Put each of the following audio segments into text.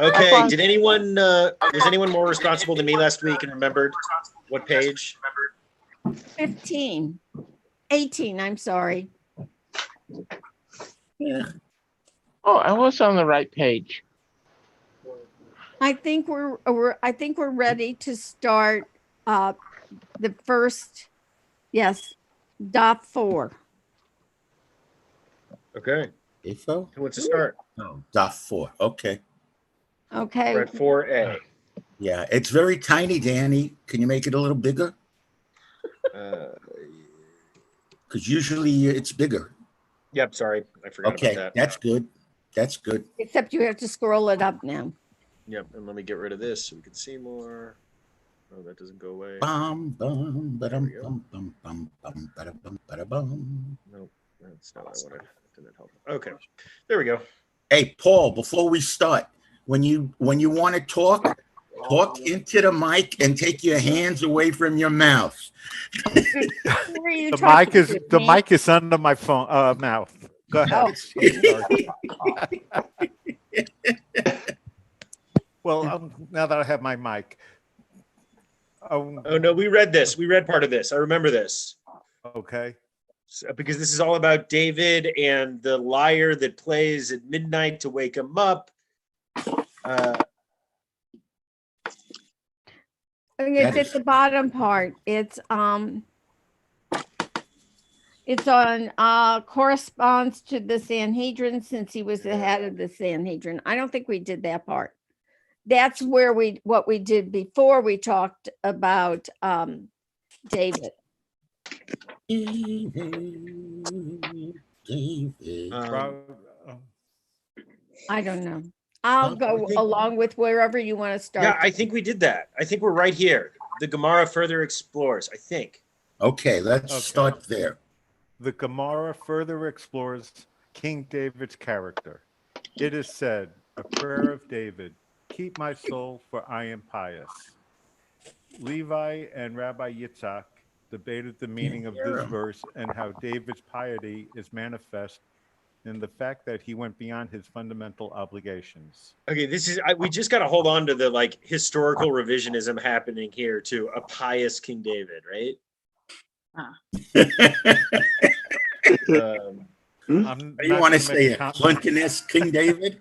Okay, did anyone, was anyone more responsible than me last week and remembered what page? 15. 18, I'm sorry. Yeah. Oh, I was on the right page. I think we're ready to start the first, yes, dot 4. Okay, Info? who wants to start? No, dot 4. Okay. Okay. We're at 4A. Yeah, it's very tiny, Danny. Can you make it a little bigger? Because usually it's bigger. Yep, sorry, I forgot Okay, about that. that's good. That's good. Except you have to scroll it up now. Yep, and let me get rid of this so we can see more. Oh, that doesn't go away. Bum, bum, ba-dum, bum, bum, bum, bum, ba-da-bum, ba-da-bum. Nope, that's not what I wanted. That didn't help. Okay, there we go. Hey, Paul, before we start, when you want to talk into the mic and take your hands away from your mouth. Who are you The talking mic is to, the me? mic is under my phone mouth. Go ahead. Well, now that I have my mic. Oh no, we read this. We read part of this. I remember this. Okay. Because this is all about David and the lyre that plays at midnight to wake him up. It's at the bottom part. It's on corresponds to the Sanhedrin since he was the head of the Sanhedrin. I don't think we did that part. That's where what we did before we talked about David. I don't know. I'll go along with wherever you want to start. Yeah, I think we did that. I think we're right here. The Gemara further explores, I think. Okay, let's start there. The Gemara further explores King David's character. It is said, a prayer of David, keep my soul, for I am pious. Levi and Rabbi Yitzhak debated the meaning of this verse and how David's piety is manifest in the fact that he went beyond his fundamental obligations. Okay, we just got to hold on to the historical revisionism happening here too. A pious King David, right? You want to say a Clinton-esque King David?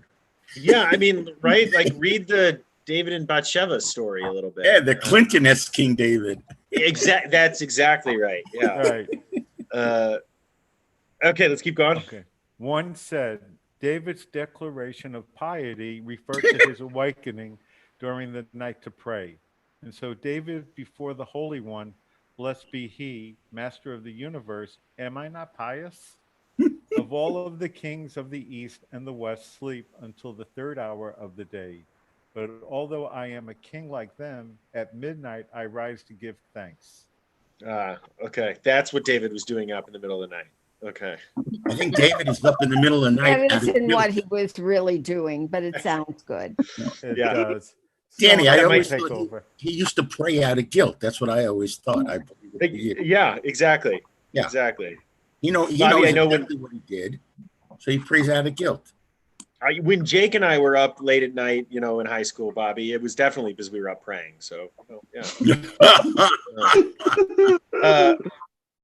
Yeah, I mean, right? Like, read the David and Bathsheba story a little bit. Yeah, the Clinton-esque King David. That's exactly right. Yeah. Right. Okay, let's keep going. Okay. One said, David's declaration of piety referred to his awakening during the night to pray. And so David, before the Holy One, blessed be he, master of the universe, am I not pious? Of all of the kings of the east and the west sleep until the 3rd hour of the day. But although I am a king like them, at midnight I rise to give thanks. Okay. That's what David was doing up in the middle of the night. Okay. I think David is up in the middle of the night. That isn't what he was really doing, but it sounds good. It does. Danny, So I that always might take thought over. he used to pray out of guilt. That's what I always thought. Yeah, exactly. Yeah. Exactly. He knows exactly what he did, so he prays out of guilt. When Jake and I were up late at night, in high school, Bobby, it was definitely because we were up praying. So, yeah.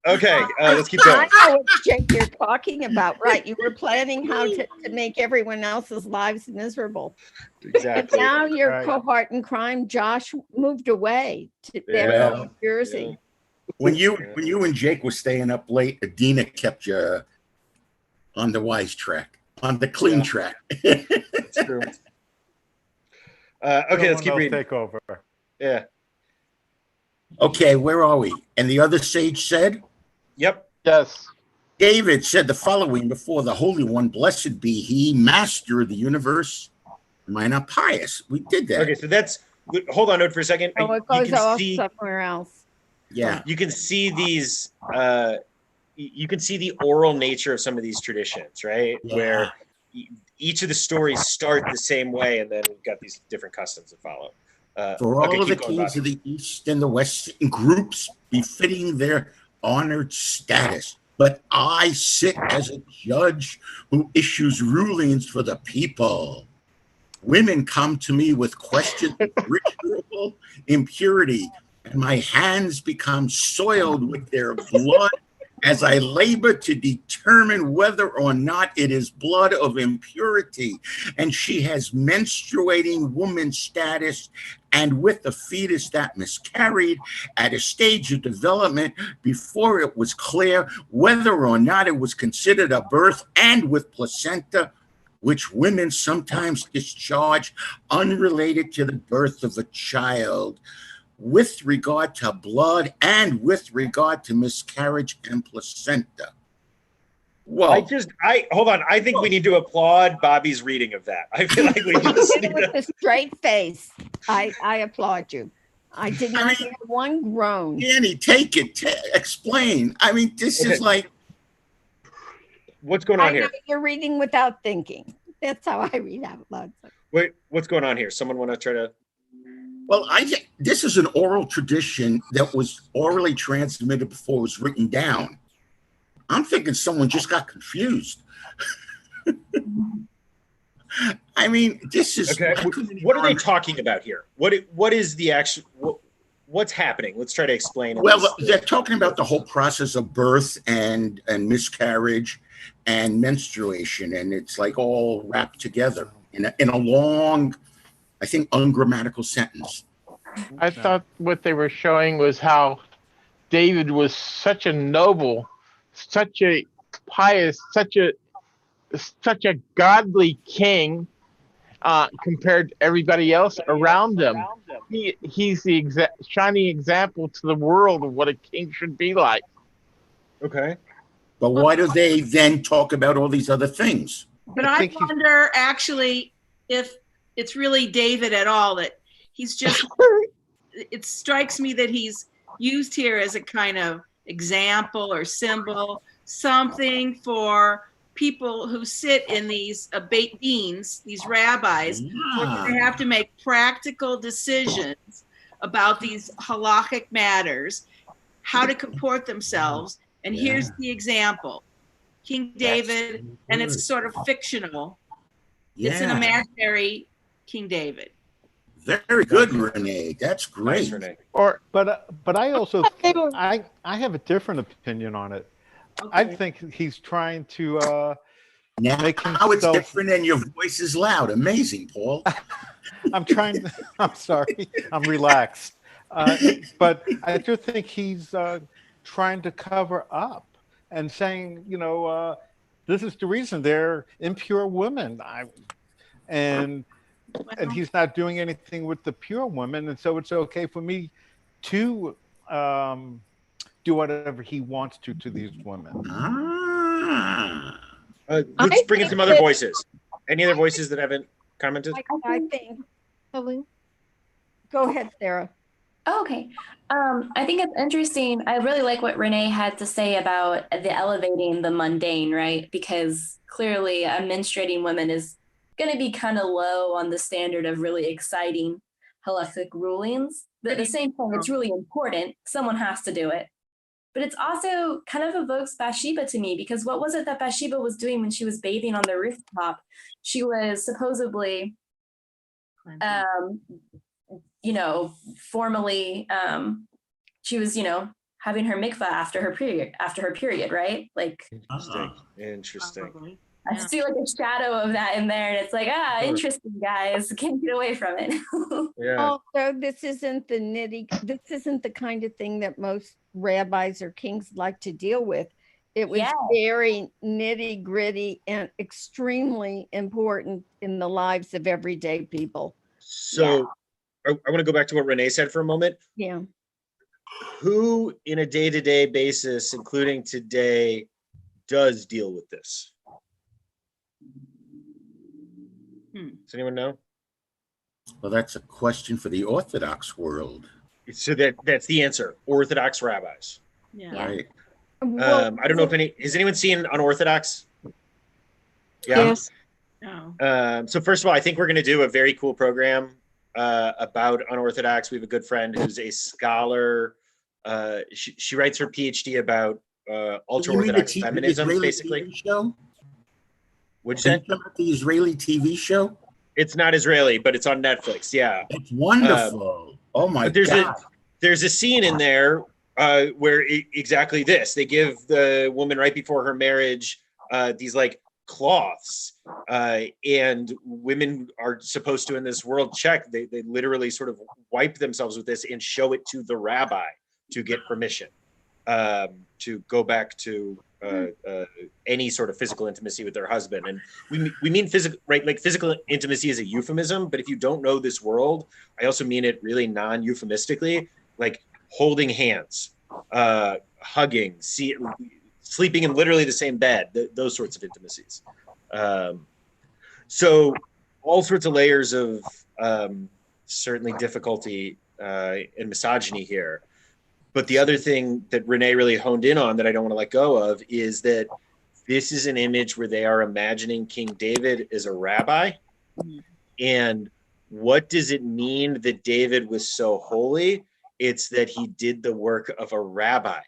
Okay, let's keep going. I know what Jake you're talking about, right? You were planning how to make everyone else's lives miserable. Exactly. But now your Right. cohort in crime, Josh, moved away to Yeah. New Jersey. Yeah. When you and Jake were staying up late, Adina kept you on the wise track, on the clean track. That's true. Okay, let's keep reading. Take over. Yeah. Okay, where are we? And the other sage said, Yep. Yes. David said the following before the Holy One, blessed be he, master of the universe. Am I not pious? We did that. Okay, so that's. Hold on, for a second. Oh, it goes off somewhere else. Yeah. You can see these. You can see the oral nature of some of these traditions, right? Yeah. Where each of the stories start the same way, and then we've got these different customs that follow. For all of the keep going, kings Bobby. of the East and the West in groups befitting their honored status. But I sit as a judge who issues rulings for the people. Women come to me with questions of ritual impurity, and my hands become soiled with their blood as I labor to determine whether or not it is blood of impurity. And she has menstruating woman status and with a fetus that miscarried at a stage of development before it was clear whether or not it was considered a birth, and with placenta, which women sometimes discharge unrelated to the birth of a child. With regard to blood and with regard to miscarriage and placenta. Well, hold on. I think we need to applaud Bobby's reading of that. I feel like we just need With to. a straight face, I applaud you. I did not hear one groan. Danny, take it. Explain. I mean, this is like. What's going on I know here? you're reading without thinking. That's how I read out loud. Wait, what's going on here? Someone want to try to? Well, I think this is an oral tradition that was orally transmitted before it was written down. I'm thinking someone just got confused. I mean, this is Okay. What are they talking about here? What is the actual? What's happening? Let's try to explain. Well, they're talking about the whole process of birth and miscarriage and menstruation, and it's like all wrapped together in a long, I think, ungrammatical sentence. I thought what they were showing was how David was such a noble, such a pious, such a godly king compared to everybody else around him. He's the shining example to the world of what a king should be like. Okay. But why do they then talk about all these other things? But I wonder actually if it's really David at all, that he's just, it strikes me that he's used here as a kind of example or symbol, something for people who sit in these beit dins, these rabbis, where they have to make practical decisions about these halachic matters, how to comport themselves. And here's the example. King David, and it's sort of fictional. It's an imaginary King David. Very good, Renee. That's great. Nice, Renee. But I also I have a different opinion on it. Okay. I think he's trying to now make how it's different and your voice is loud. Amazing, Paul. I'm sorry. I'm relaxed. But I do think he's trying to cover up and saying, this is the reason they're impure women. And he's not doing anything with the pure women, and so it's okay for me to do whatever he wants to these women. Let's bring in some other voices. Any other voices that haven't commented? I think. Go ahead, Sarah. Oh, okay. I think it's interesting. I really like what Renee had to say about the elevating the mundane, right? Because clearly a menstruating woman is going to be kind of low on the standard of really exciting halachic rulings. But at the same time, it's really important. Someone has to do it. But it's also kind of evokes Bathsheba to me, because what was it that Bathsheba was doing when she was bathing on the rooftop? She was supposedly, formally, she was, having her mikvah after her period, right? Like, Interesting. I see like a shadow of that in there, and it's like, interesting, guys. Can't get away from it. Also, this isn't the kind of thing that most rabbis or kings like to deal with. It was very nitty gritty and extremely important in the lives of everyday people. So I want to go back to what Renee said for a moment. Yeah. Who in a day-to-day basis, including today, does deal with this? Does anyone know? Well, that's a question for the Orthodox world. So that's the answer. Orthodox rabbis. Yeah. Right. I don't know if has anyone seen Unorthodox? Yeah. Yes. No. So first of all, I think we're going to do a very cool program about Unorthodox. We have a good friend who's a scholar. She writes her PhD about ultra-Orthodox feminism, Israeli basically. TV show? What'd you say? The Israeli TV show? It's not Israeli, but it's on Netflix. Yeah. It's wonderful. Oh my But God. there's a scene in there where exactly this. They give the woman right before her marriage these like cloths, and women are supposed to, in this world check, they literally sort of wipe themselves with this and show it to the rabbi to get permission to go back to any sort of physical intimacy with their husband. And we mean physical, right? Like physical intimacy is a euphemism, but if you don't know this world, I also mean it really non-euphemistically, like holding hands, hugging, sleeping in literally the same bed, those sorts of intimacies. So all sorts of layers of certainly difficulty and misogyny here. But the other thing that Renee really honed in on that I don't want to let go of is that this is an image where they are imagining King David as a rabbi. And what does it mean that David was so holy? It's that he did the work of a rabbi.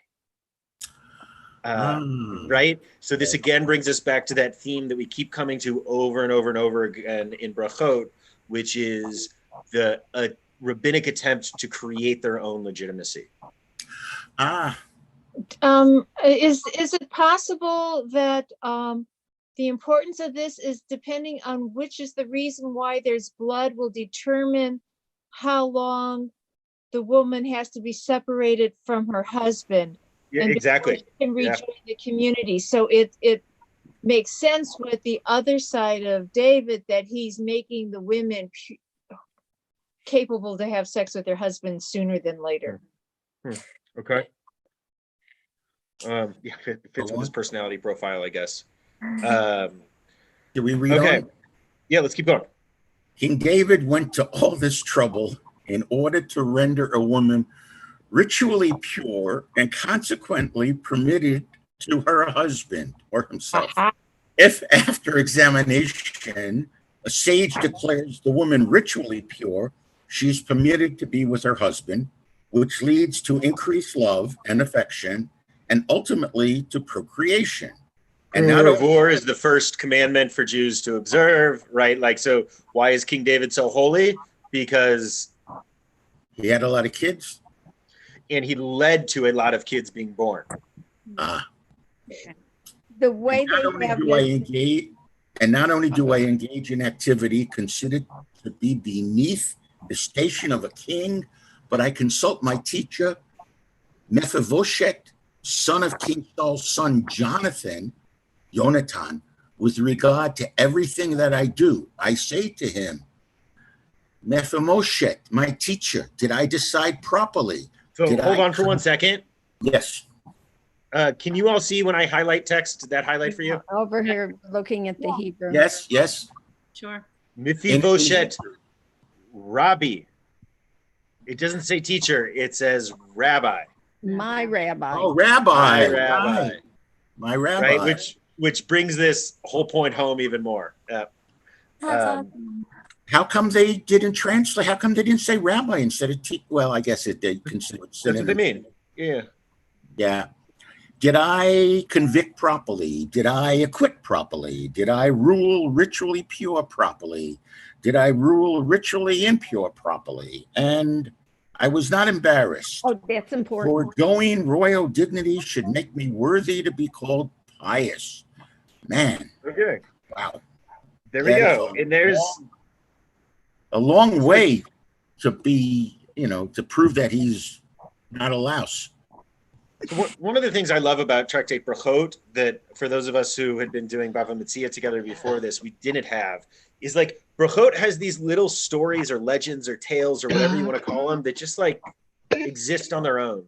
Right? So this again brings us back to that theme that we keep coming to over and over and over again in Brachot, which is the rabbinic attempt to create their own legitimacy. Is it possible that the importance of this is depending on which is the reason why there's blood will determine how long the woman has to be separated from her husband? Yeah, and exactly. She can rejoin the community. So it makes sense with the other side of David that he's making the women capable to have sex with their husbands sooner than later. Okay. Yeah, it fits with his personality profile, I guess. Do we read okay. on? Yeah, let's keep going. King David went to all this trouble in order to render a woman ritually pure and consequently permitted to her husband or himself. If after examination, a sage declares the woman ritually pure, she's permitted to be with her husband, which leads to increased love and affection and ultimately to procreation. And not war is the first commandment for Jews to observe, right? Like, so why is King David so holy? Because he had a lot of kids. And he led to a lot of kids being born. The way not only do I engage in activity considered to be beneath the station of a king, but I consult my teacher, Mephibosheth, son of King Saul's son Jonathan, with regard to everything that I do. I say to him, Mephibosheth, my teacher, did I decide properly? So hold on for 1 second. Yes. Can you all see when I highlight text, that highlight for you? Over here, looking at the Hebrew. Yes. Sure. Mephibosheth, Rabbi. It doesn't say teacher, it says rabbi. My rabbi. Oh, rabbi. My rabbi. My rabbi. Right, which brings this whole point home even more. How come they didn't translate? How come they didn't say rabbi instead of well, I guess they consider it That's what they mean. Yeah. Yeah. Did I convict properly? Did I acquit properly? Did I rule ritually pure properly? Did I rule ritually impure properly? And I was not embarrassed. Oh, that's important. Foregoing royal dignity should make me worthy to be called pious. Man. Okay. Wow. There we go. And there's a long way to be, to prove that he's not a louse. One of the things I love about Tractate Brachot that for those of us who had been doing Bava Metzia together before this, we didn't have, is like Brachot has these little stories or legends or tales or whatever you want to call them that just like exist on their own.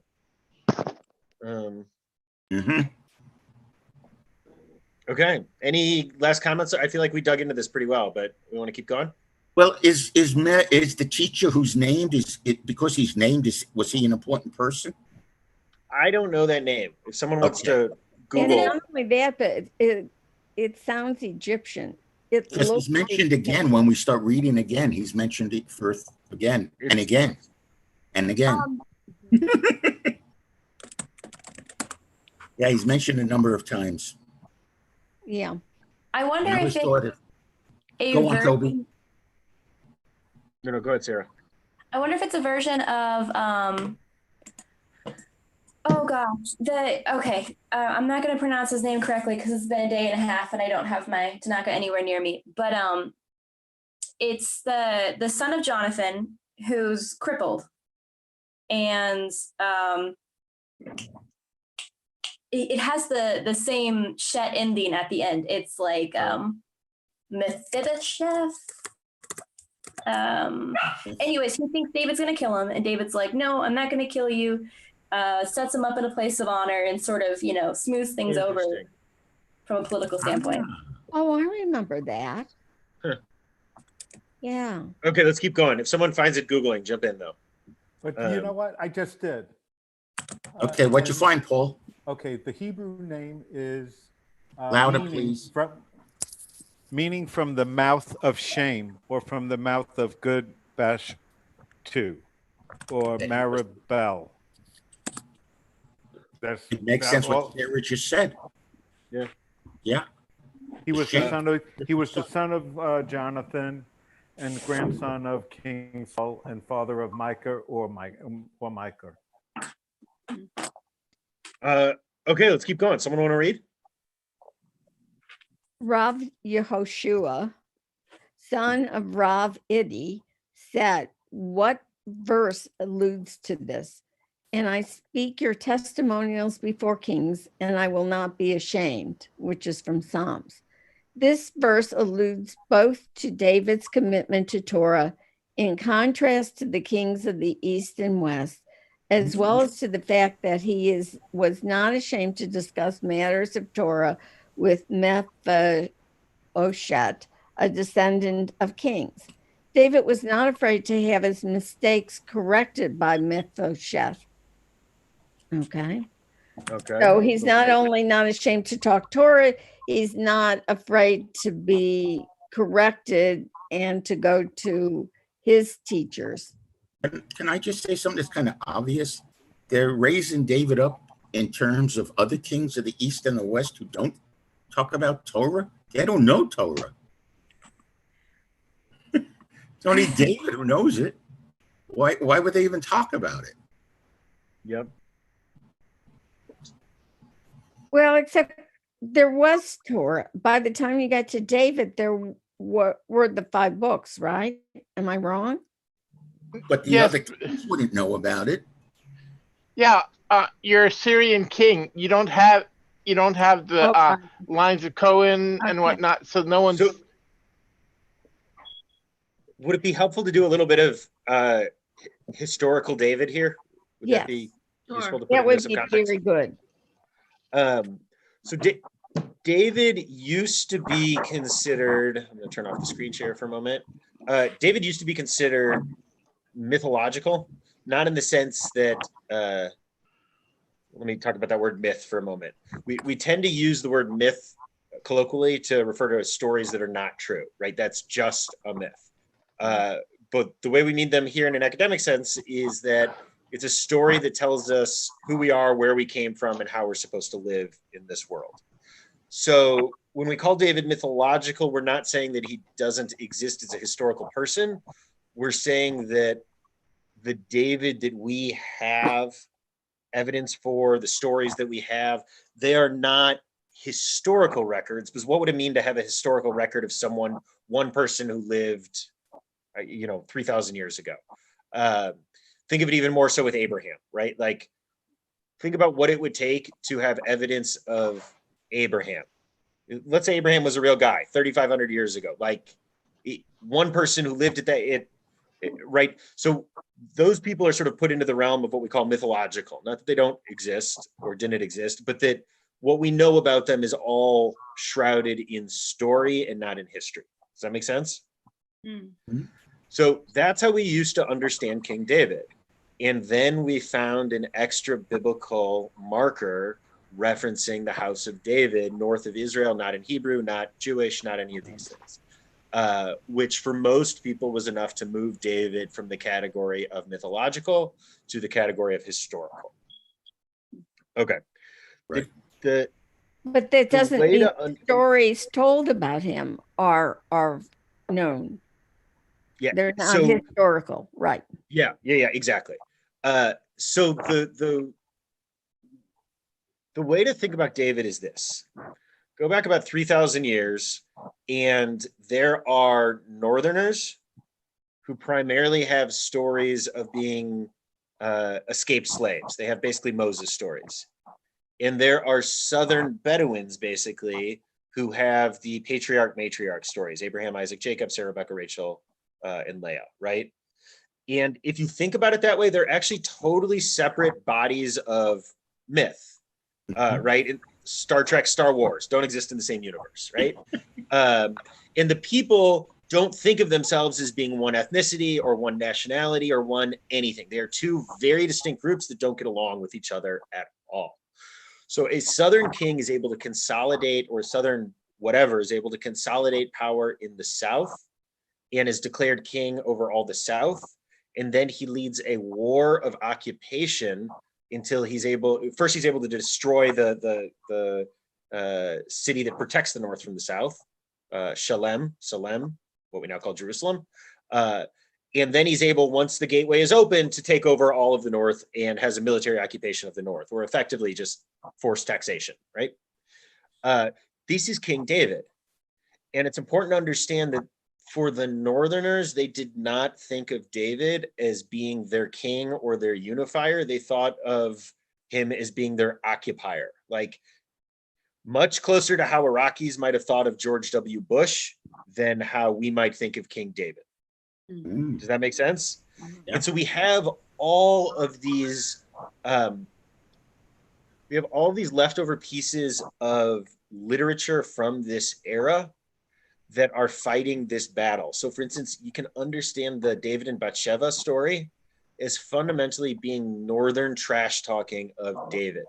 Okay. Any last comments? I feel like we dug into this pretty well, but we want to keep going. Well, is the teacher who's named, is it because he's named, was he an important person? I don't know that name. If someone wants to Google. And not only that, but it sounds Egyptian. Because he's mentioned again when we start reading again. He's mentioned it first again and again and again. Yeah, he's mentioned a number of times. Yeah. I wonder if Go on, Toby. No, go ahead, Sarah. I wonder if it's a version of oh gosh, I'm not going to pronounce his name correctly because it's been a day and a half and I don't have my Tanaka anywhere near me. But it's the son of Jonathan who's crippled, and it has the same Shet ending at the end. It's like Mephibosheth. Anyways, he thinks David's gonna kill him, and David's like, "No, I'm not gonna kill you." Sets him up in a place of honor and sort of, smooths things over from a political standpoint. Oh, I remember that. Huh. Yeah. Okay, let's keep going. If someone finds it Googling, jump in though. But you know what? I just did. Okay, what'd you find, Paul? Okay, the Hebrew name is Louder, please. Meaning from the mouth of shame, or from the mouth of good bash two, or Maribel. It makes sense what Sarah just said. Yeah. Yeah. He was the son of Jonathan, and grandson of King Saul, and father of Micah or Micah. Okay, let's keep going. Someone want to read? Rav Yehoshua, son of Rav Idi, said, "What verse alludes to this? And I speak your testimonials before kings, and I will not be ashamed," which is from Psalms. This verse alludes both to David's commitment to Torah in contrast to the kings of the East and West, as well as to the fact that he was not ashamed to discuss matters of Torah with Mephibosheth, a descendant of kings. David was not afraid to have his mistakes corrected by Mephibosheth. Okay. So he's not only not ashamed to talk Torah, he's not afraid to be corrected and to go to his teachers. Can I just say something that's kind of obvious? They're raising David up in terms of other kings of the East and the West who don't talk about Torah. They don't know Torah. It's only David who knows it. Why would they even talk about it? Yep. Well, except there was Torah. By the time you got to David, there were the 5 books, right? Am I wrong? But the other kings wouldn't know about it. Yeah, you're a Syrian king. You don't have the lines of Cohen and whatnot, so no one's. So, would it be helpful to do a little bit of historical David here? Would that be useful to put that into would some be context? very good. So David used to be considered, I'm going to turn off the screen share for a moment. David used to be considered mythological, not in the sense that, let me talk about that word myth for a moment. We tend to use the word myth colloquially to refer to stories that are not true, right? That's just a myth. But the way we mean them here in an academic sense is that it's a story that tells us who we are, where we came from, and how we're supposed to live in this world. So when we call David mythological, we're not saying that he doesn't exist as a historical person. We're saying that the David that we have evidence for, the stories that we have, they are not historical records, because what would it mean to have a historical record of someone, one person who lived, 3,000 years ago? Think of it even more so with Abraham, right? Like, think about what it would take to have evidence of Abraham. Let's say Abraham was a real guy 3,500 years ago, like one person who lived at that, right? So those people are sort of put into the realm of what we call mythological. Not that they don't exist or didn't exist, but that what we know about them is all shrouded in story and not in history. Does that make sense? Mm-hmm. So that's how we used to understand King David. And then we found an extra biblical marker referencing the house of David, north of Israel, not in Hebrew, not Jewish, not any of these things, which for most people was enough to move David from the category of mythological to the category of historical. Okay. Right. But that doesn't mean stories told about him are known. Yeah. They're not So historical, right? yeah, exactly. So the way to think about David is this: go back about 3,000 years, and there are Northerners who primarily have stories of being escaped slaves. They have basically Moses stories. And there are Southern Bedouins, basically, who have the patriarch matriarch stories: Abraham, Isaac, Jacob, Sarah, Rebecca, Rachel, and Leah, right? And if you think about it that way, they're actually totally separate bodies of myth, right? And Star Trek, Star Wars don't exist in the same universe, right? And the people don't think of themselves as being one ethnicity or one nationality or one anything. They are two very distinct groups that don't get along with each other at all. So a Southern king is able to consolidate, or Southern whatever is able to consolidate power in the South and is declared king over all the South. And then he leads a war of occupation until he's able to destroy the city that protects the North from the South, Salem, what we now call Jerusalem. And then he's able, once the gateway is open, to take over all of the North and has a military occupation of the North, or effectively just forced taxation, right? This is King David. And it's important to understand that for the Northerners, they did not think of David as being their king or their unifier. They thought of him as being their occupier, like much closer to how Iraqis might have thought of George W. Bush than how we might think of King David. Does that make sense? Yeah. And so we have all of these leftover pieces of literature from this era that are fighting this battle. So for instance, you can understand the David and Bathsheba story as fundamentally being Northern trash talking of David.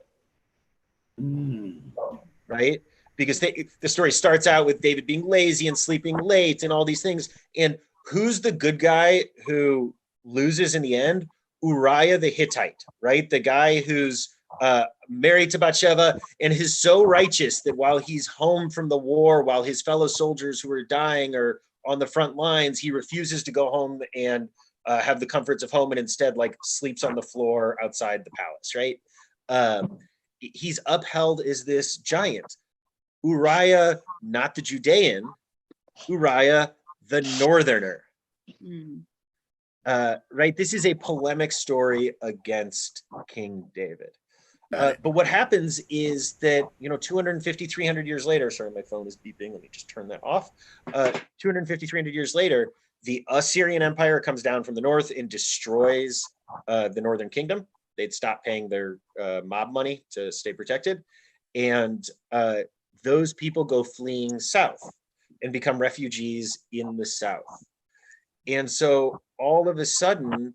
Right? Because the story starts out with David being lazy and sleeping late and all these things. And who's the good guy who loses in the end? Uriah the Hittite, right? The guy who's married to Bathsheba and is so righteous that while he's home from the war, while his fellow soldiers who are dying are on the front lines, he refuses to go home and have the comforts of home, and instead like sleeps on the floor outside the palace, right? He's upheld as this giant. Uriah, not the Judean, Uriah, the Northerner. Right? This is a polemic story against King David. But what happens is that, 250, 300 years later, sorry, my phone is beeping. Let me just turn that off. 250, 300 years later, the Assyrian Empire comes down from the north and destroys the Northern Kingdom. They'd stop paying their mob money to stay protected. And those people go fleeing south and become refugees in the south. And so all of a sudden,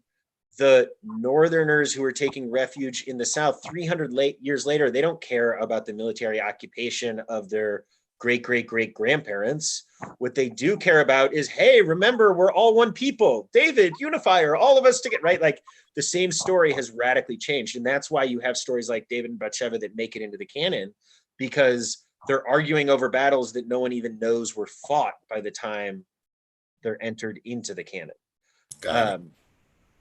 the Northerners who are taking refuge in the South 300 years later, they don't care about the military occupation of their great-great-great-grandparents. What they do care about is, hey, remember, we're all one people. David, unifier, all of us together, right? Like the same story has radically changed. And that's why you have stories like David and Bathsheba that make it into the canon, because they're arguing over battles that no one even knows were fought by the time they're entered into the canon.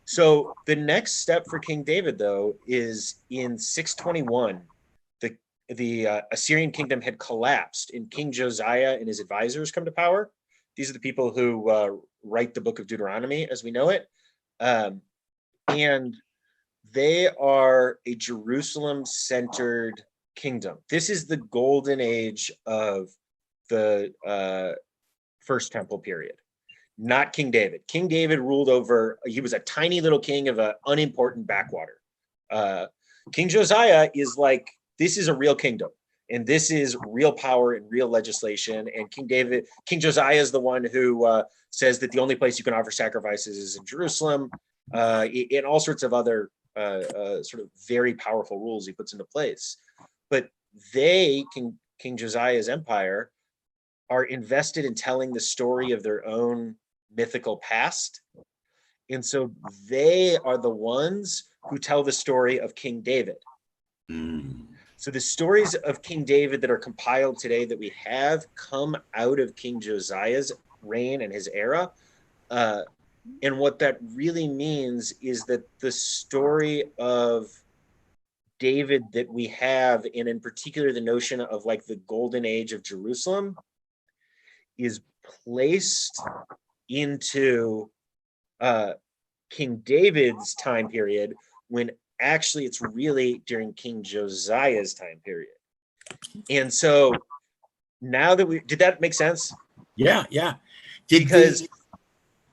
So the next step for King David, though, is in 621, the Assyrian kingdom had collapsed, and King Josiah and his advisors come to power. These are the people who write the book of Deuteronomy as we know it. And they are a Jerusalem-centered kingdom. This is the golden age of the First Temple period. Not King David. King David ruled over, he was a tiny little king of an unimportant backwater. King Josiah is like, this is a real kingdom, and this is real power and real legislation. And King Josiah is the one who says that the only place you can offer sacrifices is in Jerusalem, and all sorts of other sort of very powerful rules he puts into place. But King Josiah's empire, are invested in telling the story of their own mythical past. And so they are the ones who tell the story of King David. So the stories of King David that are compiled today that we have come out of King Josiah's reign and his era. And what that really means is that the story of David that we have, and in particular the notion of like the golden age of Jerusalem, is placed into King David's time period, when actually it's really during King Josiah's time period. And so now that did that make sense? Yeah. Because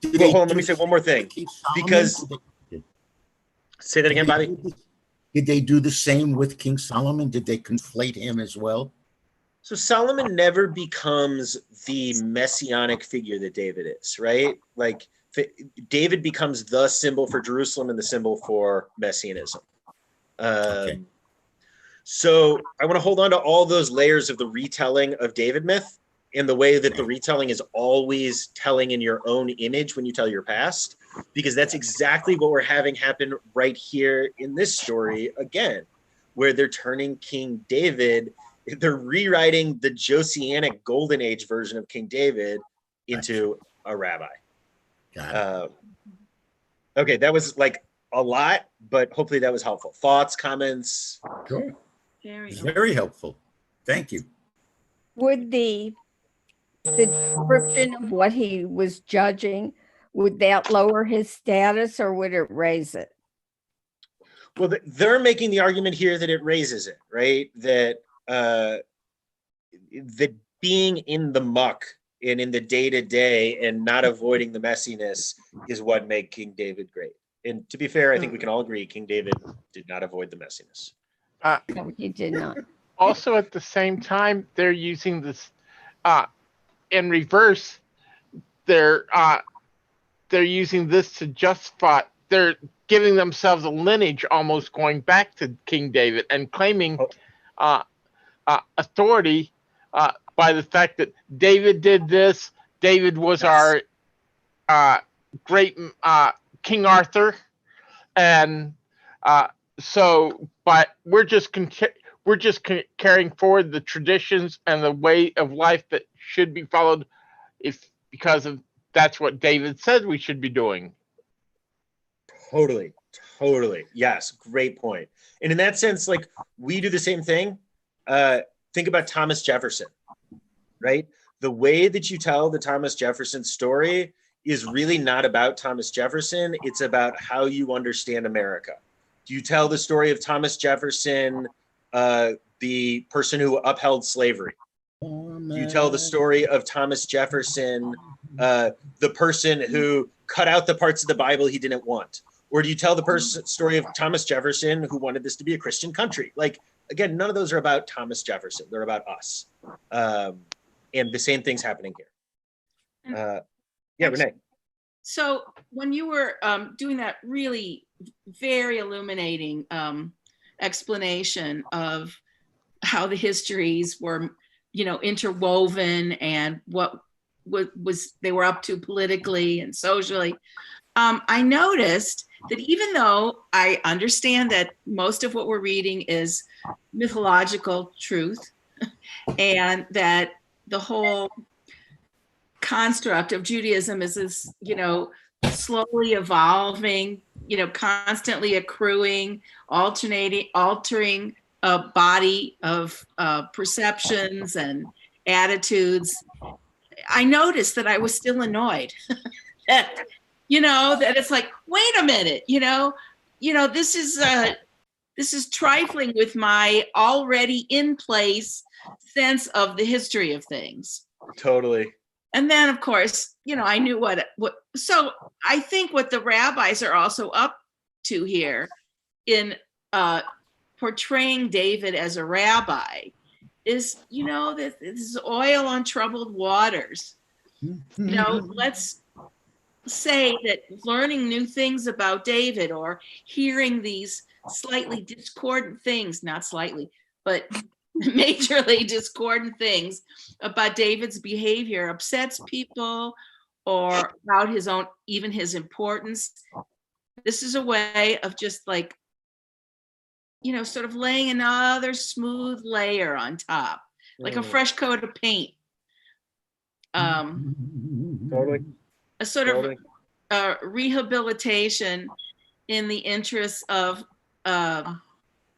hold on, let me say one more thing. Because say that again, Bobby. Did they do the same with King Solomon? Did they conflate him as well? So Solomon never becomes the messianic figure that David is, right? Like David becomes the symbol for Jerusalem and the symbol for messianism. Okay. So I want to hold on to all those layers of the retelling of David myth, and the way that the retelling is always telling in your own image when you tell your past, because that's exactly what we're having happen right here in this story again, where they're turning King David, they're rewriting the Josianic golden age version of King David into a rabbi. Got it. Okay, that was like a lot, but hopefully that was helpful. Thoughts, comments? Sure. Very Very helpful. Thank you. Would the description of what he was judging, would that lower his status or would it raise it? Well, they're making the argument here that it raises it, right? That that being in the muck and in the day-to-day and not avoiding the messiness is what made King David great. And to be fair, I think we can all agree King David did not avoid the messiness. No, he did not. Also, at the same time, they're using this in reverse. They're using this to justify. They're giving themselves a lineage, almost going back to King David, and claiming authority by the fact that David did this. David was our great King Arthur, and so, but we're just carrying forward the traditions and the way of life that should be followed, because of that's what David said we should be doing. Totally. Yes, great point. And in that sense, like we do the same thing. Think about Thomas Jefferson, right? The way that you tell the Thomas Jefferson story is really not about Thomas Jefferson. It's about how you understand America. Do you tell the story of Thomas Jefferson, the person who upheld slavery? Do you tell the story of Thomas Jefferson, the person who cut out the parts of the Bible he didn't want? Or do you tell the story of Thomas Jefferson who wanted this to be a Christian country? Like, again, none of those are about Thomas Jefferson. They're about us. And the same thing's happening here. Yeah, Renee. So when you were doing that really very illuminating explanation of how the histories were, interwoven and what was they were up to politically and socially, I noticed that even though I understand that most of what we're reading is mythological truth, and that the whole construct of Judaism is this, slowly evolving, constantly accruing, altering a body of perceptions and attitudes, I noticed that I was still annoyed that, that it's like, wait a minute, this is trifling with my already in place sense of the history of things. Totally. And then, of course, I knew what. So I think what the rabbis are also up to here in portraying David as a rabbi is, this is oil on troubled waters. Let's say that learning new things about David or hearing these slightly discordant things, not slightly, but majorly discordant things about David's behavior upsets people, or about his own, even his importance. This is a way of just like, sort of laying another smooth layer on top, like a fresh coat of paint. Totally. A sort of rehabilitation in the interest of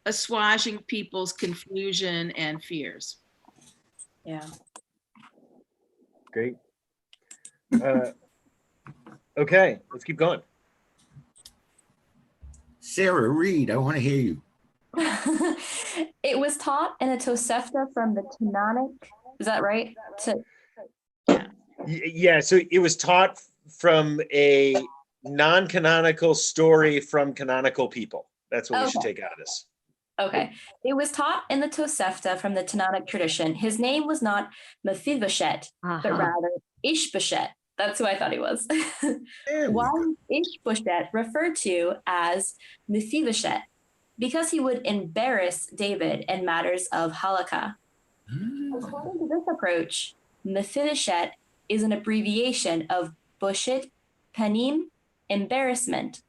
assuaging people's confusion and fears. Yeah. Great. Okay, let's keep going. Sarah, read. I want to hear you. It was taught in a Tosefta from the Tanakh. Is that right? Yeah, so it was taught from a non-canonical story from canonical people. That's what we should take out of this. Okay. It was taught in the Tosefta from the Tanakh tradition. His name was not Mephibosheth, but rather Ishbosheth. That's who I thought he was. Why Ishbosheth referred to as Mephibosheth? Because he would embarrass David in matters of halakha. According to this approach, Mephibosheth is an abbreviation of Boshit Panim, embarrassment.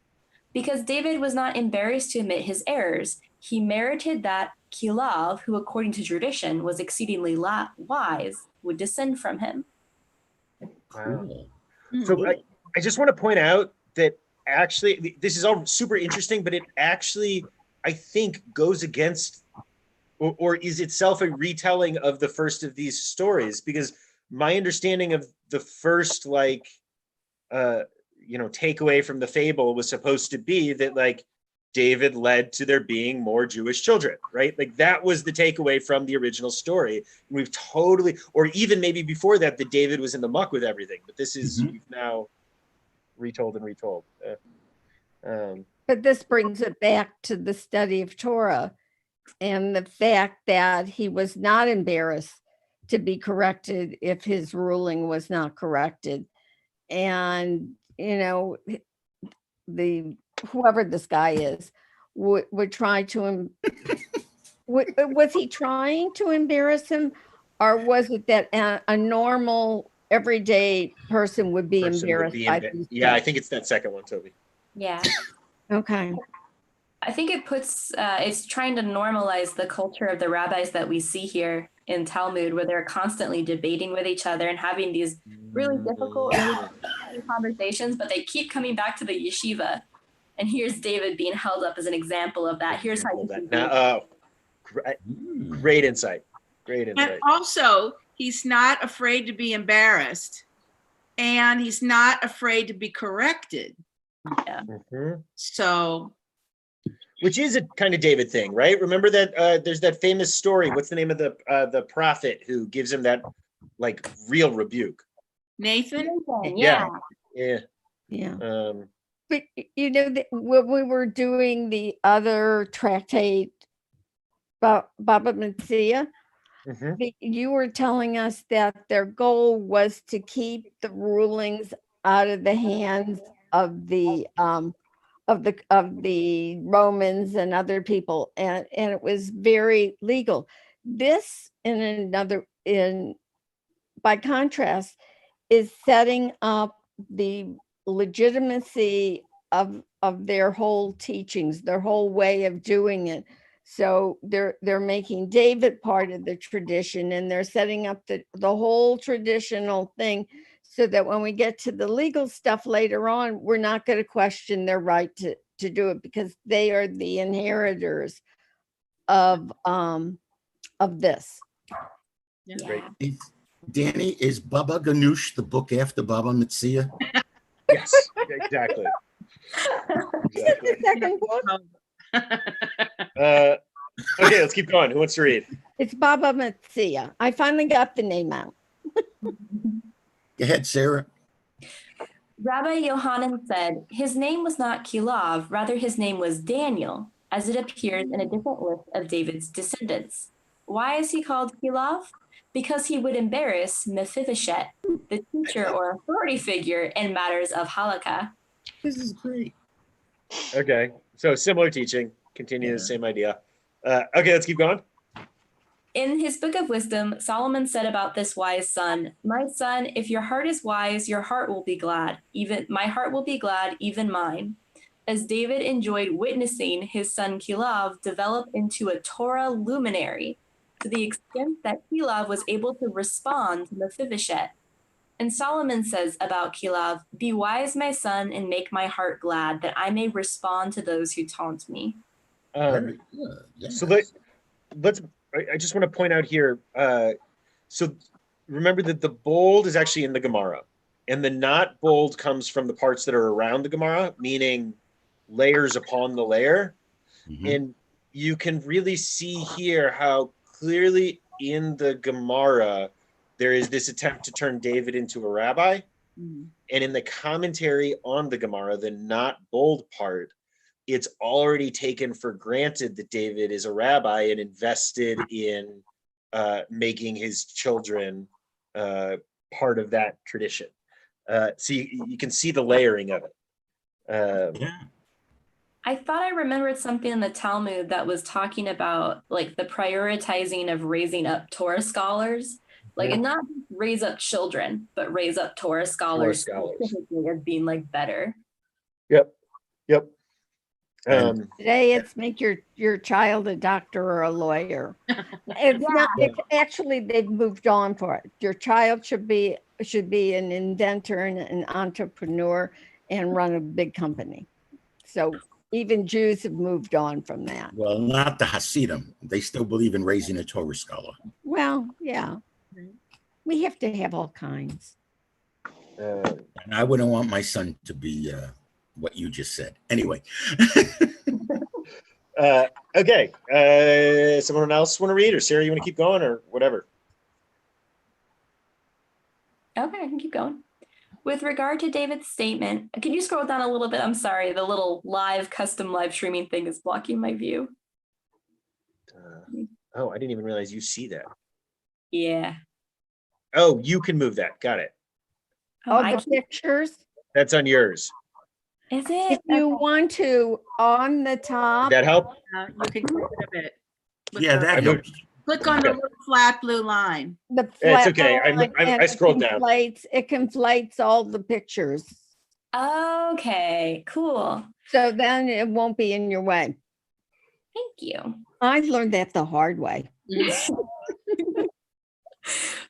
Because David was not embarrassed to admit his errors, he merited that Kilav, who according to tradition was exceedingly wise, would descend from him. Cool. So I just want to point out that actually, this is all super interesting, but it actually, I think, goes against or is itself a retelling of the first of these stories, because my understanding of the first, like, takeaway from the fable was supposed to be that, like, David led to there being more Jewish children, right? Like, that was the takeaway from the original story. We've totally, or even maybe before that David was in the muck with everything, but this is we've now retold and retold. But this brings it back to the study of Torah and the fact that he was not embarrassed to be corrected if his ruling was not corrected. And, whoever this guy is would try to, was he trying to embarrass him, or was it that a normal everyday person would be embarrassed by these things? I think it's that second one, Toby. Yeah. Okay. I think it puts, it's trying to normalize the culture of the rabbis that we see here in Talmud, where they're constantly debating with each other and having these really difficult conversations, but they keep coming back to the yeshiva. And here's David being held up as an example of that. Here's how you can do it. Great insight. Great insight. And also, he's not afraid to be embarrassed, and he's not afraid to be corrected. Yeah. So, which is a kind of David thing, right? Remember that there's that famous story. What's the name of the prophet who gives him that, like, real rebuke? Nathan? Yeah. But when we were doing the other tractate, Baba Metzia, you were telling us that their goal was to keep the rulings out of the hands of the Romans and other people, and it was very legal. This, by contrast, is setting up the legitimacy of their whole teachings, their whole way of doing it. So they're making David part of the tradition, and they're setting up the whole traditional thing, so that when we get to the legal stuff later on, we're not going to question their right to do it, because they are the inheritors of this. Great. Danny, is Baba Ganoush the book after Baba Metzia? Yes, exactly. Is it the second book? Okay, let's keep going. Who wants to read? It's Baba Metzia. I finally got the name out. Go ahead, Sarah. Rabbi Yohanan said his name was not Kilav, rather his name was Daniel, as it appears in a different list of David's descendants. Why is he called Kilav? Because he would embarrass Mephibosheth, the teacher or authority figure in matters of halakha. This is great. Okay, so similar teaching, continue the same idea. Okay, let's keep going. In his book of wisdom, Solomon said about this wise son, "My son, if your heart is wise, your heart will be glad. Even my heart will be glad, even mine." As David enjoyed witnessing his son Kilav develop into a Torah luminary, to the extent that Kilav was able to respond to Mephibosheth, And Solomon says about Kilav, "Be wise, my son, and make my heart glad, that I may respond to those who taunt me." Very good. Yes. So let's. I just want to point out here. So remember that the bold is actually in the Gemara, and the not bold comes from the parts that are around the Gemara, meaning layers upon the layer. Mhm. And you can really see here how clearly in the Gemara there is this attempt to turn David into a rabbi. Mhm. And in the commentary on the Gemara, the not bold part, it's already taken for granted that David is a rabbi and invested in making his children part of that tradition. So you can see the layering of it. Yeah. I thought I remembered something in the Talmud that was talking about like the prioritizing of raising up Torah scholars, like, and not raise up children, but raise up Torah scholars, specifically as being like better. Yep. Today it's make your child a doctor or a lawyer. It's not, actually they've moved on for it. Your child should be an inventor and an entrepreneur and run a big company. So even Jews have moved on from that. Well, not the Hasidim. They still believe in raising a Torah scholar. Well, yeah. We have to have all kinds. And I wouldn't want my son to be what you just said. Anyway. Okay. Someone else want to read, or Sarah, you want to keep going, or whatever? Okay, I can keep going. With regard to David's statement, can you scroll down a little bit? I'm sorry, the little custom live streaming thing is blocking my view. Oh, I didn't even realize you see that. Yeah. Oh, you can move that. Got it. Oh, the pictures? That's on yours. Is it? If you want to, on the top. Did that help? You can click it a bit. Yeah, that helps. Click on the little flat blue line. The It's flat okay. line, I and scrolled down. It conflates all the pictures. Okay, cool. So then it won't be in your way. Thank you. I learned that the hard way.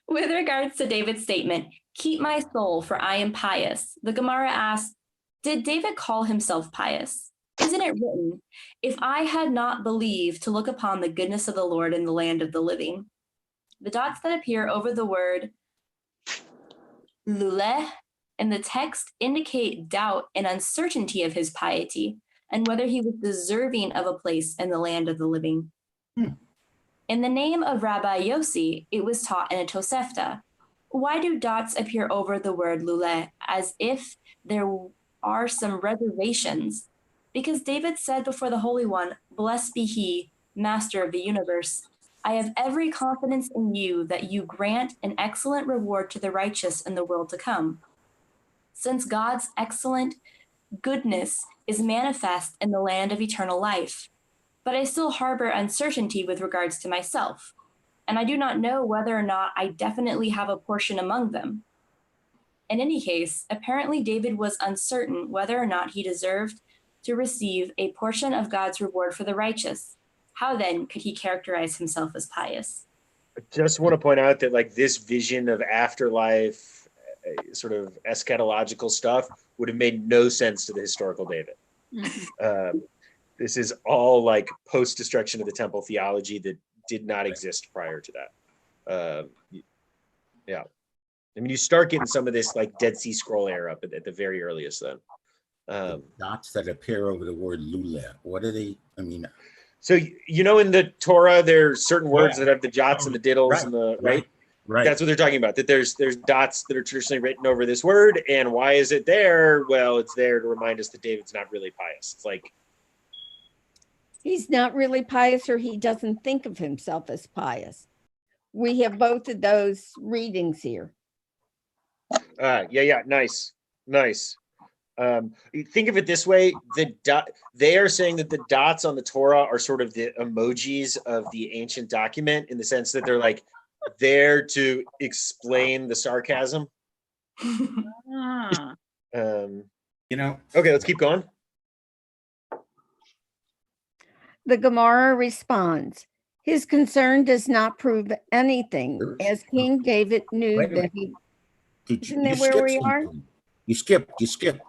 With regards to David's statement, "Keep my soul, for I am pious," the Gemara asks, did David call himself pious? Isn't it written, "If I had not believed to look upon the goodness of the Lord in the land of the living"? The dots that appear over the word luleh in the text indicate doubt and uncertainty of his piety and whether he was deserving of a place in the land of the living. In the name of Rabbi Yossi, it was taught in a Tosefta. Why do dots appear over the word luleh, as if there are some reservations? Because David said before the Holy One, "Blessed be he, master of the universe. I have every confidence in you that you grant an excellent reward to the righteous in the world to come." Since God's excellent goodness is manifest in the land of eternal life, but I still harbor uncertainty with regards to myself, and I do not know whether or not I definitely have a portion among them. In any case, apparently David was uncertain whether or not he deserved to receive a portion of God's reward for the righteous. How then could he characterize himself as pious? I just want to point out that like this vision of afterlife, sort of eschatological stuff, would have made no sense to the historical David. This is all like post-destruction of the temple theology that did not exist prior to that. Yeah. I mean, you start getting some of this like Dead Sea Scroll era up at the very earliest then. Dots that appear over the word luleh. What are they? I mean, so you know, in the Torah, there's certain words that have the jots and the diddles and the right. That's what they're talking about. That there's dots that are traditionally written over this word, and why is it there? Well, it's there to remind us that David's not really pious. It's like he's not really pious, or he doesn't think of himself as pious. We have both of those readings here. Yeah, nice. Think of it this way: they are saying that the dots on the Torah are sort of the emojis of the ancient document, in the sense that they're like there to explain the sarcasm. Okay, let's keep going. The Gemara responds, his concern does not prove anything, as King David knew that he... Isn't that where we are? You skipped. You skipped.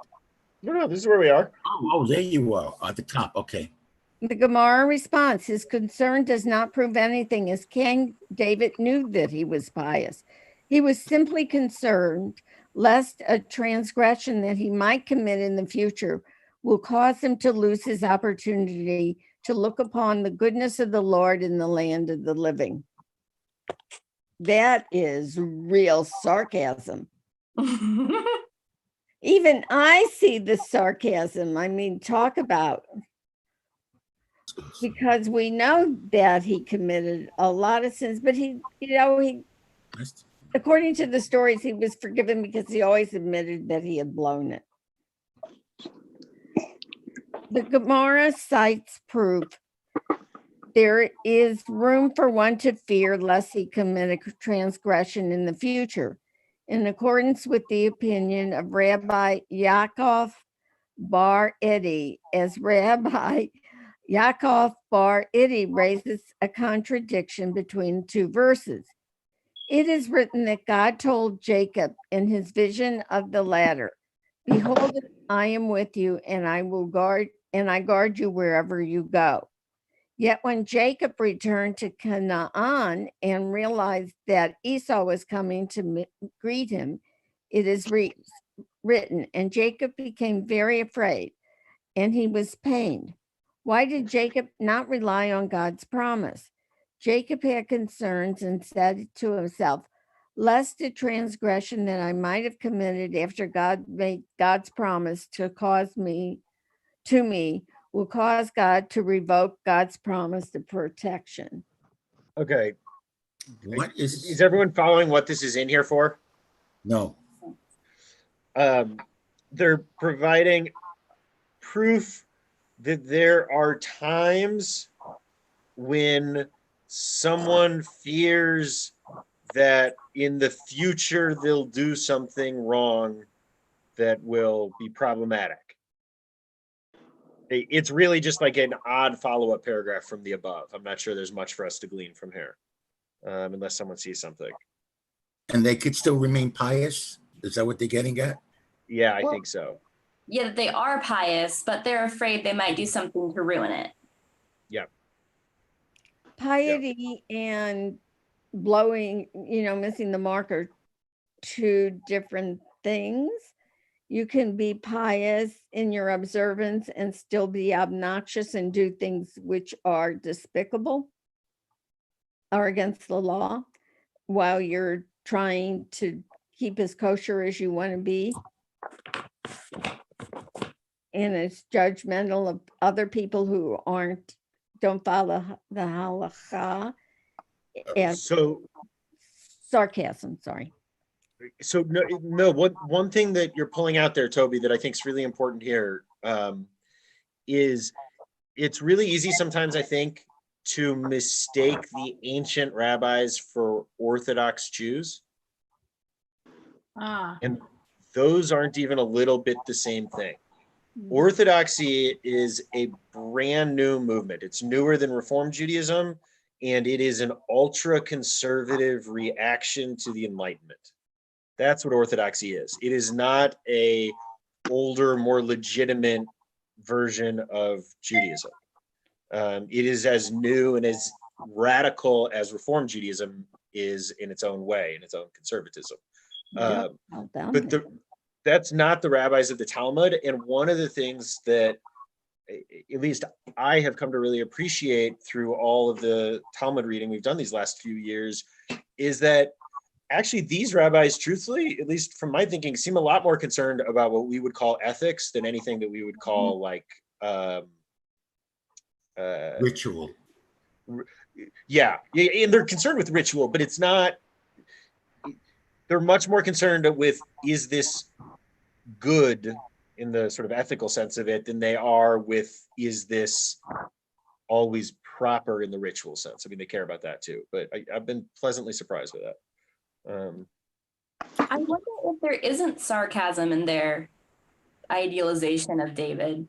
No, this is where we are. Oh, there you are at the top. Okay. The Gemara responds, his concern does not prove anything, as King David knew that he was pious. He was simply concerned lest a transgression that he might commit in the future will cause him to lose his opportunity to look upon the goodness of the Lord in the land of the living. That is real sarcasm. Even I see the sarcasm. I mean, talk about, because we know that he committed a lot of sins, but he according to the stories, he was forgiven because he always admitted that he had blown it. The Gemara cites proof there is room for one to fear lest he commit a transgression in the future, in accordance with the opinion of Rabbi Yaakov Bar Edi, as Rabbi Yaakov Bar Edi raises a contradiction between two verses. It is written that God told Jacob in his vision of the ladder, behold, I am with you, and I guard you wherever you go. Yet when Jacob returned to Canaan and realized that Esau was coming to greet him, it is written, and Jacob became very afraid, and he was pained. Why did Jacob not rely on God's promise? Jacob had concerns and said to himself, lest a transgression that I might have committed after God made God's promise to me will cause God to revoke God's promise of protection. Okay. What Is everyone following what this is in here for? No. They're providing proof that there are times when someone fears that in the future they'll do something wrong that will be problematic. It's really just like an odd follow-up paragraph from the above. I'm not sure there's much for us to glean from here, unless someone sees something. And they could still remain pious? Is that what they're getting at? Yeah, I think so. Yeah, they are pious, but they're afraid they might do something to ruin it. Yeah. Piety and blowing, missing the mark are two different things. You can be pious in your observance and still be obnoxious and do things which are despicable or against the law while you're trying to keep as kosher as you want to be. And it's judgmental of other people who don't follow the halakha. And So sarcasm, sorry. So no. One thing that you're pulling out there, Toby, that I think is really important here, is it's really easy sometimes, I think, to mistake the ancient rabbis for Orthodox Jews. And those aren't even a little bit the same thing. Orthodoxy is a brand new movement. It's newer than Reform Judaism, and it is an ultra-conservative reaction to the Enlightenment. That's what Orthodoxy is. It is not a older, more legitimate version of Judaism. It is as new and as radical as Reform Judaism is in its own way, in its own conservatism. But that's not the rabbis of the Talmud. And one of the things that at least I have come to really appreciate through all of the Talmud reading we've done these last few years is that actually these rabbis, truthfully, at least from my thinking, seem a lot more concerned about what we would call ethics than anything that we would call like ritual. Yeah, and they're concerned with ritual, but it's not. They're much more concerned with, is this good in the sort of ethical sense of it, than they are with, is this always proper in the ritual sense. I mean, they care about that too, but I've been pleasantly surprised with that. I wonder if there isn't sarcasm in their idealization of David.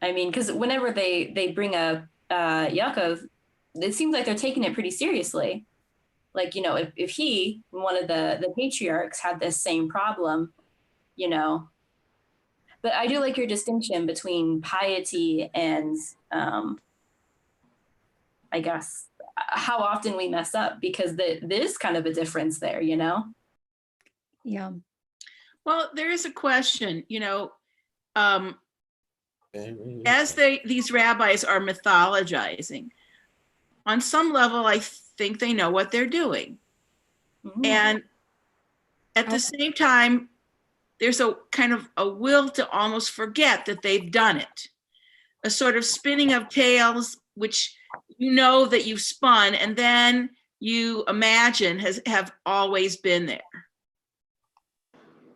I mean, because whenever they bring up Yaakov, it seems like they're taking it pretty seriously. Like, if he, one of the patriarchs, had this same problem, but I do like your distinction between piety and, I guess, how often we mess up, because there's kind of a difference there, Yeah. Well, there is a question, as these rabbis are mythologizing, on some level, I think they know what they're doing. Mhm. And at the same time, there's a kind of a will to almost forget that they've done it. A sort of spinning of tales, which that you've spun, and then you imagine have always been there.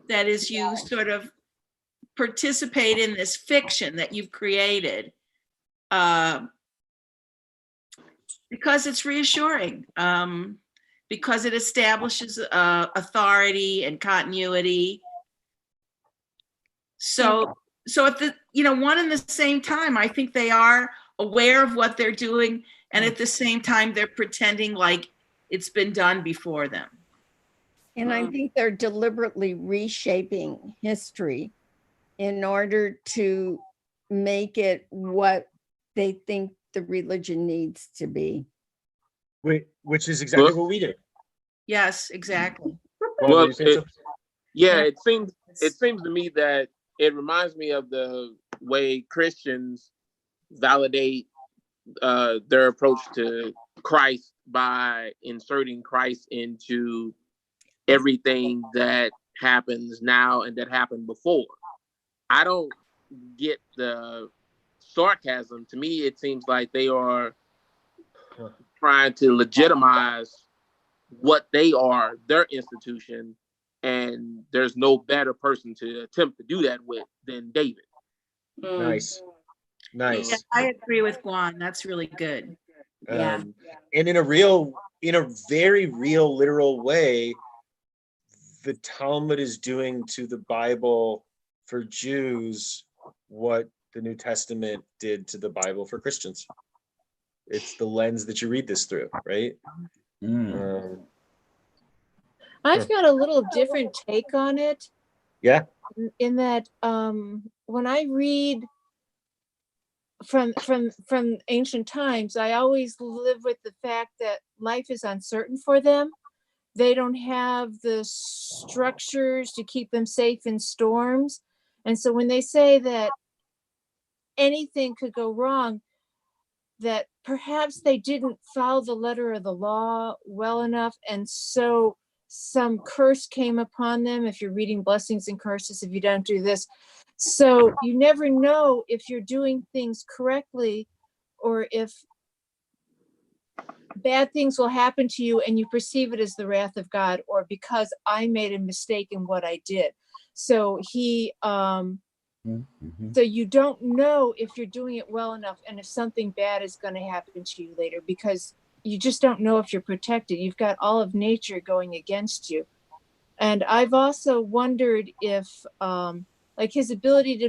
That is, you sort of participate in this fiction that you've created because it's reassuring, because it establishes authority and continuity. So at the one and the same time, I think they are aware of what they're doing, and at the same time they're pretending like it's been done before them. And I think they're deliberately reshaping history in order to make it what they think the religion needs to be. Which is exactly what we do. Yes, exactly. Well, it seems to me that it reminds me of the way Christians validate their approach to Christ by inserting Christ into everything that happens now and that happened before. I don't get the sarcasm. To me, it seems like they are trying to legitimize what they are, their institution, and there's no better person to attempt to do that with than David. Nice. Yeah, I agree with Guan. That's really good. And in a very real, literal way, the Talmud is doing to the Bible for Jews what the New Testament did to the Bible for Christians. It's the lens that you read this through, right? I've got a little different take on it. Yeah. In that, when I read from ancient times, I always live with the fact that life is uncertain for them. They don't have the structures to keep them safe in storms. And so when they say that anything could go wrong, that perhaps they didn't follow the letter of the law well enough, and so some curse came upon them. If you're reading blessings and curses, if you don't do this. So you never know if you're doing things correctly or if bad things will happen to you and you perceive it as the wrath of God, or because I made a mistake in what I did. So so you don't know if you're doing it well enough and if something bad is going to happen to you later, because you just don't know if you're protected. You've got all of nature going against you. And I've also wondered if like his ability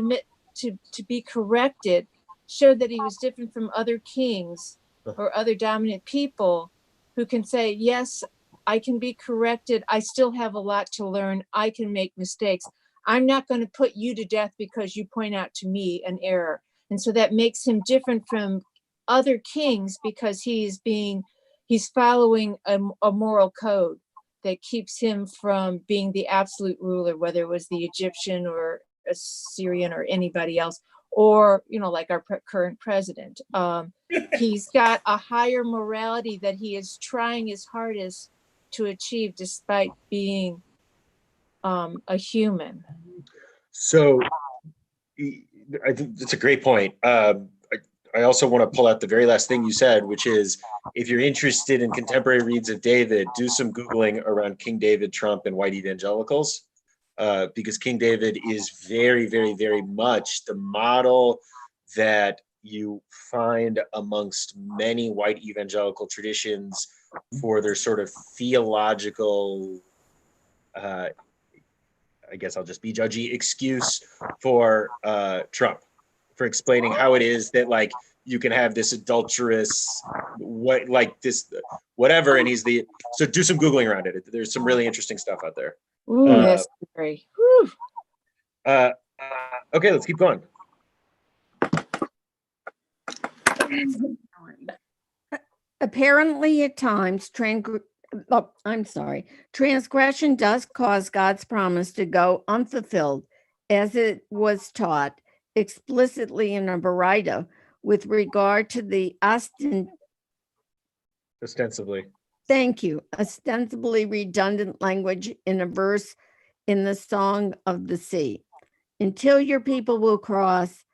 to be corrected showed that he was different from other kings or other dominant people who can say, yes, I can be corrected. I still have a lot to learn. I can make mistakes. I'm not going to put you to death because you point out to me an error. And so that makes him different from other kings, because he's following a moral code that keeps him from being the absolute ruler, whether it was the Egyptian or Assyrian or anybody else, or, like our current president. He's got a higher morality that he is trying his hardest to achieve despite being a human. So I think that's a great point. I also want to pull out the very last thing you said, which is, if you're interested in contemporary reads of David, do some Googling around King David, Trump, and white evangelicals, because King David is very, very, very much the model that you find amongst many white evangelical traditions for their sort of theological, I guess I'll just be judgy, excuse for Trump, for explaining how it is that, like, you can have this adulterous, whatever. And so do some Googling around it. There's some really interesting stuff out there. Ooh, that's great. Whew. Okay, let's keep going. Apparently, at times, transgression does cause God's promise to go unfulfilled, as it was taught explicitly in a Baraita with regard to the Ostensibly redundant language in a verse in the Song of the Sea. Until your people will cross,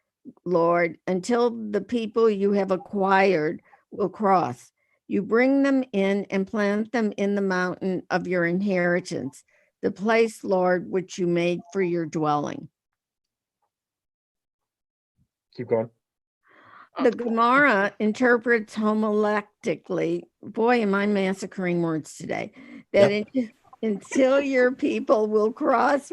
Lord, until the people you have acquired will cross. You bring them in and plant them in the mountain of your inheritance, the place, Lord, which you made for your dwelling. Keep going. The Gemara interprets homolactically, boy, am I massacring words today, that until your people will cross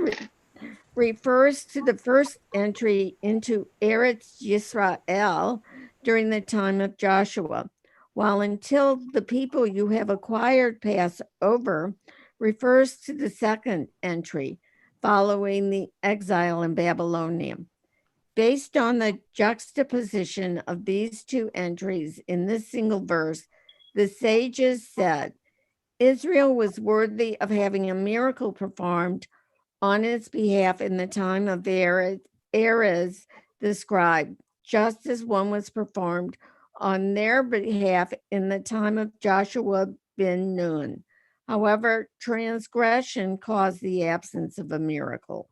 refers to the first entry into Eretz Yisrael during the time of Joshua, while until the people you have acquired pass over refers to the second entry following the exile in Babylonia. Based on the juxtaposition of these two entries in this single verse, the sages said Israel was worthy of having a miracle performed on its behalf in the time of Erez the scribe, just as one was performed on their behalf in the time of Joshua ben Nun. However, transgression caused the absence of a miracle.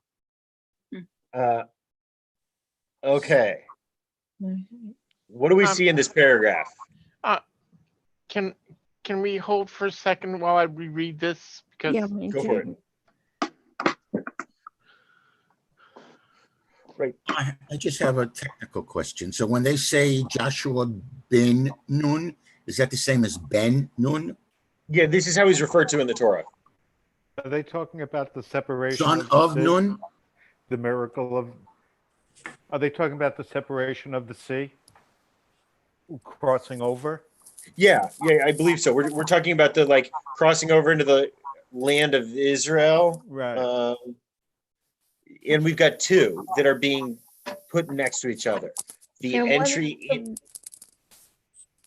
Okay. What do we see in this paragraph? Can we hold for a second while I reread this? Because Yeah, go for it. Right. I just have a technical question. So when they say Joshua ben Nun, is that the same as Ben Nun? Yeah, this is how he's referred to in the Torah. Are they talking about the separation Son the of sea? Nun? The miracle of. Are they talking about the separation of the sea? Crossing over? Yeah, I believe so. We're talking about the crossing over into the land of Israel. Right. And we've got two that are being put next to each other. The And entry.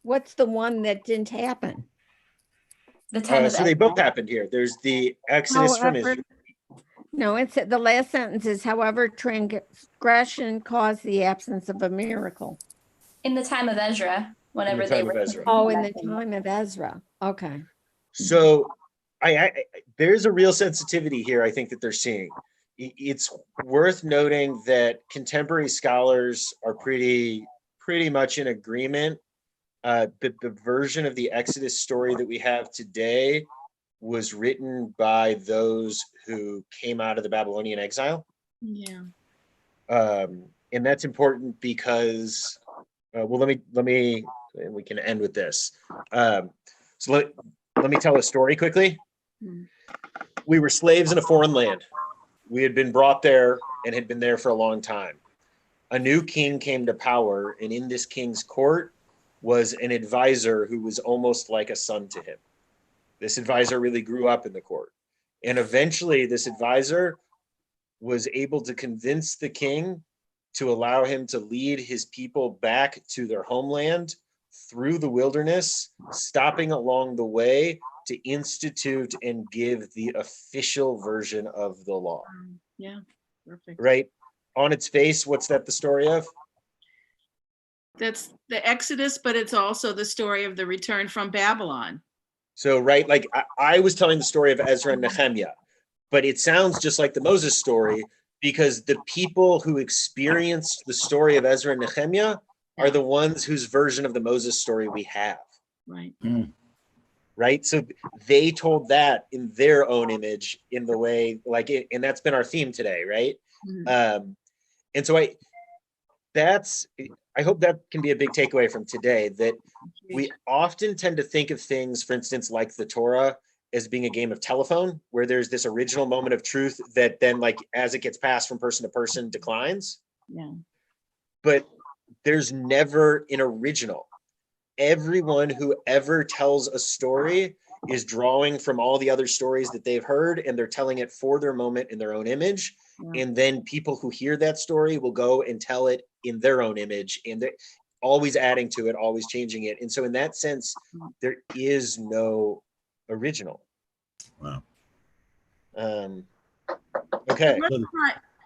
What's the one that didn't happen? The time of So they both happened here. There's the Exodus from Israel. No, it's the last sentence is, however, transgression caused the absence of a miracle. In the time of Ezra, whenever In the they time were. of Ezra. Oh, in the time of Ezra. Okay. So I there's a real sensitivity here, I think, that they're seeing. It's worth noting that contemporary scholars are pretty much in agreement that the version of the Exodus story that we have today was written by those who came out of the Babylonian exile. Yeah. And that's important because, let me, and we can end with this. So let me tell a story quickly. We were slaves in a foreign land. We had been brought there and had been there for a long time. A new king came to power, and in this king's court was an advisor who was almost like a son to him. This advisor really grew up in the court. And eventually this advisor was able to convince the king to allow him to lead his people back to their homeland through the wilderness, stopping along the way to institute and give the official version of the law. Yeah, perfect. Right? On its face, what's that the story of? That's the Exodus, but it's also the story of the return from Babylon. So, right, I was telling the story of Ezra and Nehemiah, but it sounds just like the Moses story because the people who experienced the story of Ezra and Nehemiah are the ones whose version of the Moses story we have. Right. Right. So they told that in their own image in the way and that's been our theme today. Right. And so I hope that can be a big takeaway from today, that we often tend to think of things, for instance, like the Torah as being a game of telephone, where there's this original moment of truth that then as it gets passed from person to person declines. Yeah. But there's never an original. Everyone who ever tells a story is drawing from all the other stories that they've heard, and they're telling it for their moment in their own image. And then people who hear that story will go and tell it in their own image, and they're always adding to it, always changing it. And so in that sense, there is no original. Wow. Okay.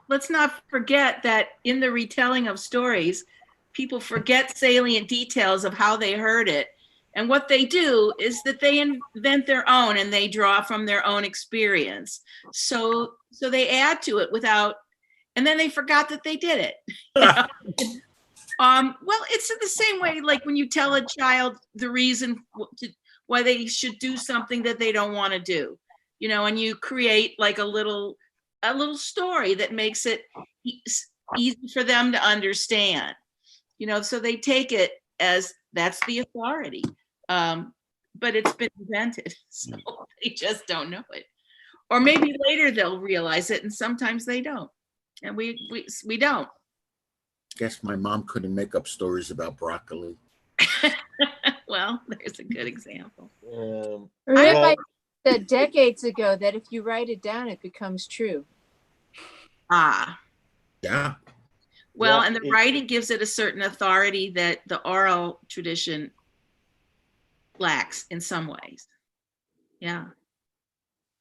Let's not forget that in the retelling of stories, people forget salient details of how they heard it. And what they do is that they invent their own, and they draw from their own experience. So they add to it without, and then they forgot that they did it. Well, it's in the same way, like when you tell a child the reason why they should do something that they don't want to do, and you create like a little story that makes it easy for them to understand, so they take it as that's the authority. But it's been invented, so they just don't know it. Or maybe later they'll realize it, and sometimes they don't. And we don't. Guess my mom couldn't make up stories about broccoli. Well, there's a good example. Rabbi said decades ago that if you write it down, it becomes true. Yeah. Well, and the writing gives it a certain authority that the oral tradition lacks in some ways. Yeah.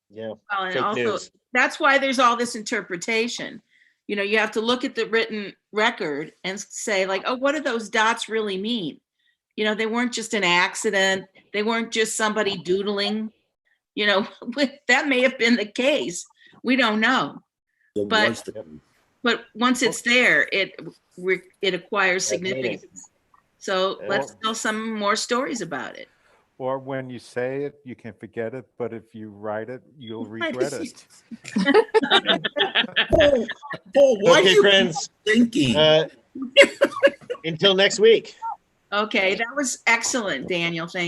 Well, and Fake also news. that's why there's all this interpretation. You have to look at the written record and say, like, oh, what do those dots really mean? They weren't just an accident. They weren't just somebody doodling. That may have been the case. We don't know. But once it's there, it acquires significance. So let's tell some more stories about it. Or when you say it, you can forget it, but if you write it, you'll regret it. Paul, why Okay, are you friends. thinking? Until next week. Okay, that was excellent, Daniel. Thank you.